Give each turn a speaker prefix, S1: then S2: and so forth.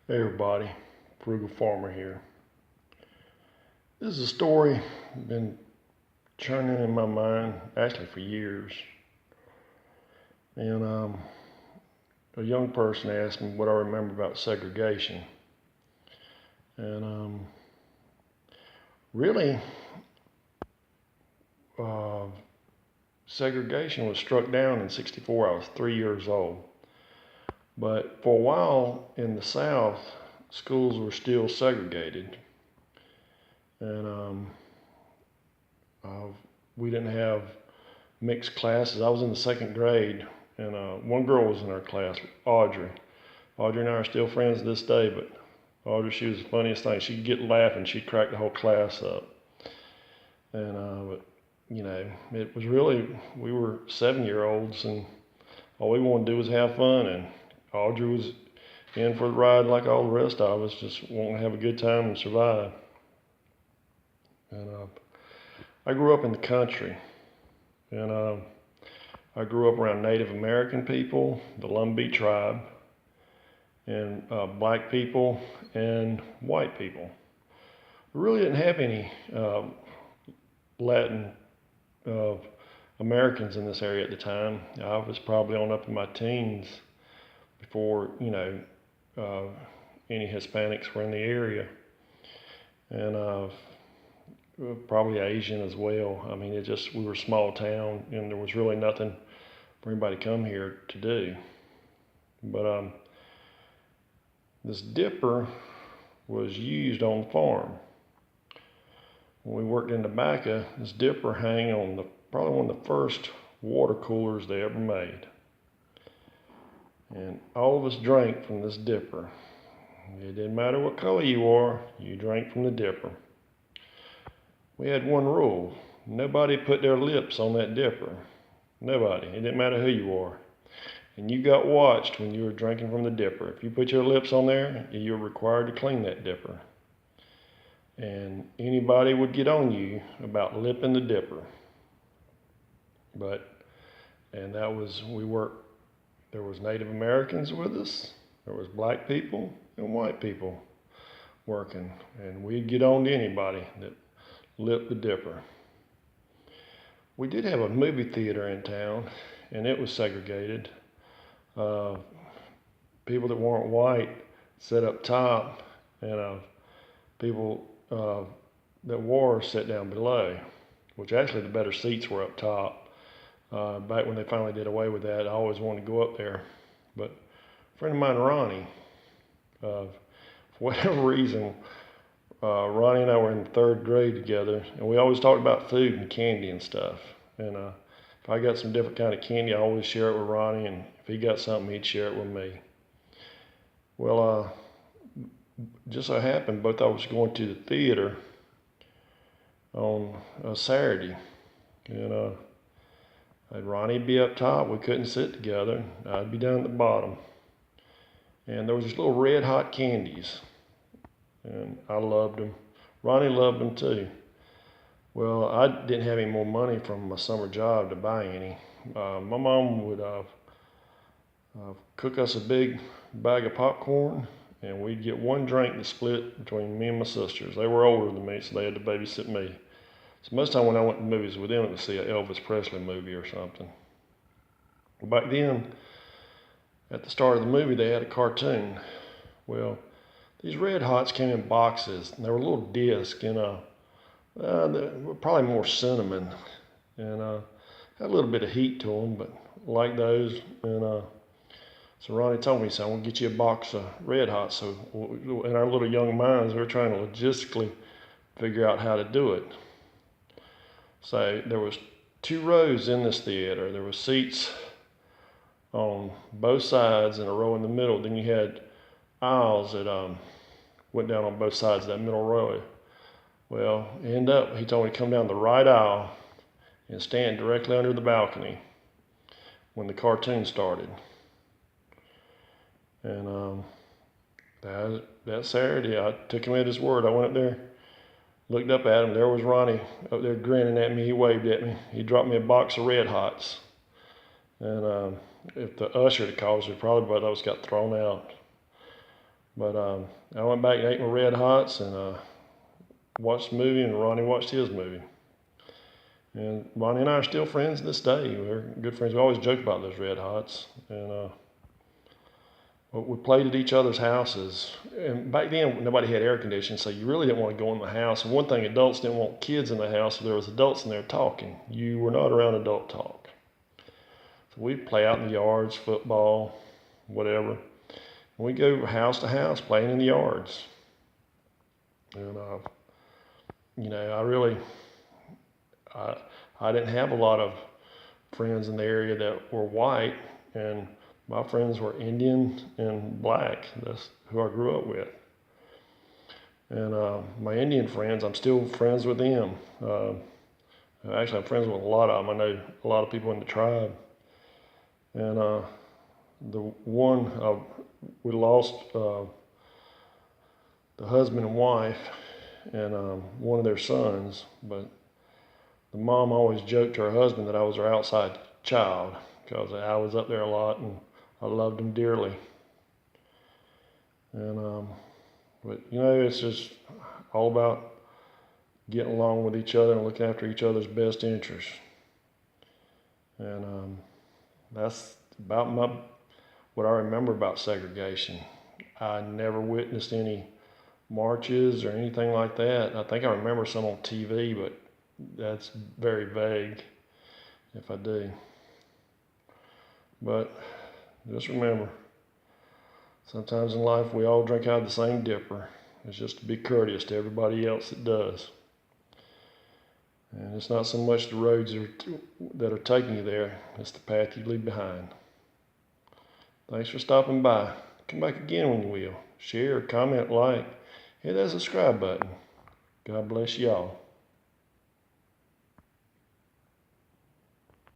S1: Hey everybody, Frugal Farmer here. This is a story been churning in my mind actually for years. And a young person asked me what I remember about segregation. And really, uh, segregation was struck down in '64. I was 3 years old. But for a while in the South, schools were still segregated. And uh, we didn't have mixed classes. I was in the second grade, and one girl was in our class, Audrey. Audrey and I are still friends to this day, but Audrey, she was the funniest thing. She'd get laughing, she'd crack the whole class up. And, but, it was really, we were 7-year-olds, and all we wanted to do was have fun, and Audrey was in for the ride like all the rest of us, just wanting to have a good time and survive. And I grew up in the country, and I grew up around Native American people, the Lumbee tribe, and black people and white people. We really didn't have any Latin uh, Americans in this area at the time. I was probably on up in my teens before, any Hispanics were in the area. And probably Asian as well. I mean, we were a small town, and there was really nothing for anybody to come here to do. But this dipper was used on the farm. When we worked in tobacco, this dipper hung on probably one of the first water coolers they ever made. And all of us drank from this dipper. It didn't matter what color you were, you drank from the dipper. We had one rule: nobody put their lips on that dipper. Nobody. It didn't matter who you were. And you got watched when you were drinking from the dipper. If you put your lips on there, you were required to clean that dipper. And anybody would get on you about lipping the dipper. There was Native Americans with us, there was black people and white people working. And we'd get on to anybody that lipped the dipper. We did have a movie theater in town, and it was segregated. People that weren't white sat up top, and people that were sat down below, which actually the better seats were up top. Back when they finally did away with that, I always wanted to go up there. But a friend of mine, Ronnie, for whatever reason, Ronnie and I were in the third grade together, and we always talked about food and candy and stuff. And if I got some different kind of candy, I always share it with Ronnie, and if he got something, he'd share it with me. Well, just so happened, both of us going to the theater on a Saturday, and Ronnie'd be up top. We couldn't sit together. I'd be down at the bottom. And there was these little red hot candies, and I loved them. Ronnie loved them too. Well, I didn't have any more money from my summer job to buy any. My mom would cook us a big bag of popcorn, and we'd get one drink to split between me and my sisters. They were older than me, so they had to babysit me. So most of the time when I went to movies with them, it was to see an Elvis Presley movie or something. Well, back then, at the start of the movie, they had a cartoon. Well, these Red Hots came in boxes, and they were little discs, and they were probably more cinnamon, and had a little bit of heat to them, but like those. And so Ronnie told me, so I'm gonna get you a box of Red Hots. So in our little young minds, we were trying to logistically figure out how to do it. So there was 2 rows in this theater. There were seats on both sides and a row in the middle. Then you had aisles that went down on both sides of that middle row. Well, he told me to come down the right aisle and stand directly under the balcony when the cartoon started. And that Saturday, I took him at his word. I went up there, looked up at him. There was Ronnie up there grinning at me. He waved at me. He dropped me a box of Red Hots. And if the usher had called us, we probably both of us got thrown out. But I went back and ate my Red Hots and watched the movie, and Ronnie watched his movie. And Ronnie and I are still friends to this day. We're good friends. We always joke about those Red Hots. And we played at each other's houses. And back then, nobody had air conditioning, so you really didn't want to go in the house. And one thing, adults didn't want kids in the house if there was adults in there talking. You were not around adult talk. So we'd play out in the yards, football, whatever. And we'd go house to house playing in the yards. And, I really, I didn't have a lot of friends in the area that were white, and my friends were Indian and black. That's who I grew up with. And my Indian friends, I'm still friends with them. Actually, I'm friends with a lot of them. I know a lot of people in the tribe. And the one, we lost the husband and wife and one of their sons, but the mom always joked to her husband that I was her outside child because I was up there a lot and I loved him dearly. And but it's just all about getting along with each other and looking after each other's best interests. And that's about what I remember about segregation. I never witnessed any marches or anything like that. I think I remember some on TV, but that's very vague if I do. But just remember, sometimes in life we all drink out of the same dipper. It's just to be courteous to everybody else that does. And it's not so much the roads that are taking you there, it's the path you leave behind. Thanks for stopping by. Come back again when you will. Share, comment, like, hit that subscribe button. God bless y'all.